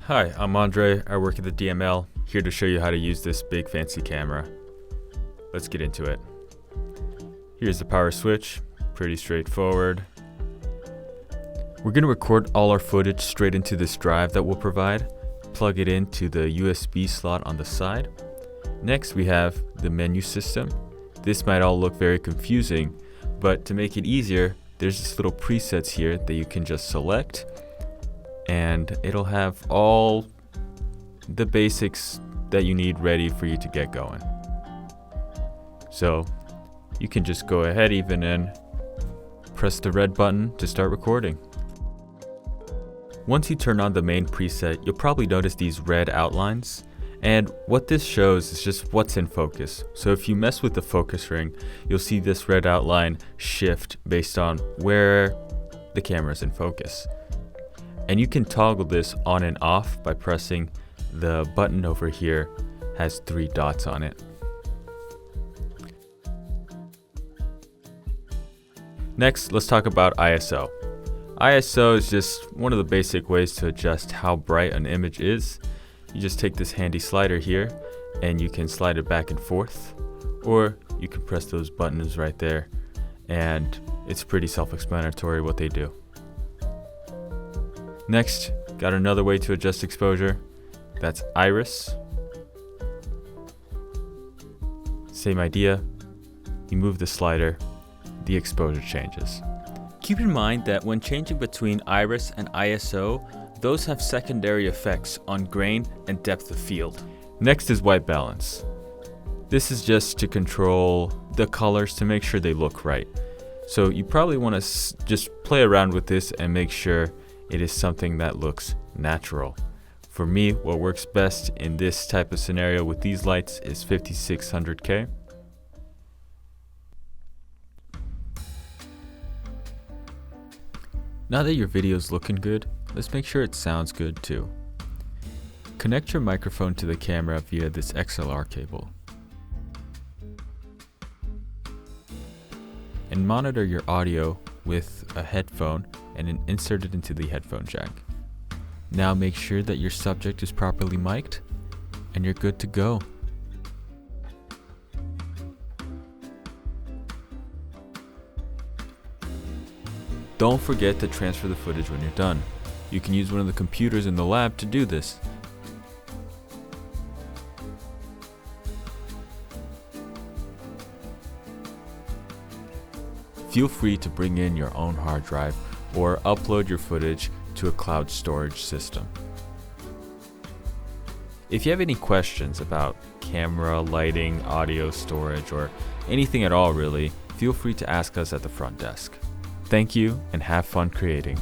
Hi, I'm Andre. I work at the DML, here to show you how to use this big fancy camera. Let's get into it. Here's the power switch, pretty straightforward. We're going to record all our footage straight into this drive that we'll provide. Plug it into the USB slot on the side. Next we have the menu system. This might all look very confusing, but to make it easier, there's this little presets here that you can just select, and it'll have all the basics that you need ready for you to get going. So you can just go ahead even and press the red button to start recording. Once you turn on the main preset, you'll probably notice these red outlines, and what this shows is just what's in focus. So if you mess with the focus ring, you'll see this red outline shift based on where the camera is in focus. And you can toggle this on and off by pressing the button over here. Has 3 dots on it. Next, let's talk about ISO. ISO is just one of the basic ways to adjust how bright an image is. You just take this handy slider here and you can slide it back and forth, or you can press those buttons right there, and it's pretty self-explanatory what they do. Next, got another way to adjust exposure. That's iris. Same idea. You move the slider, the exposure changes. Keep in mind that when changing between iris and ISO, those have secondary effects on grain and depth of field. Next is white balance. This is just to control the colors to make sure they look right. So you probably want to just play around with this and make sure it is something that looks natural. For me, what works best in this type of scenario with these lights is 5600K. Now that your video is looking good, let's make sure it sounds good too. Connect your microphone to the camera via this XLR cable. And monitor your audio with a headphone and then insert it into the headphone jack. Now make sure that your subject is properly mic'd and you're good to go. Don't forget to transfer the footage when you're done. You can use one of the computers in the lab to do this. Feel free to bring in your own hard drive or upload your footage to a cloud storage system. If you have any questions about camera, lighting, audio storage, or anything at all really, feel free to ask us at the front desk. Thank you and have fun creating.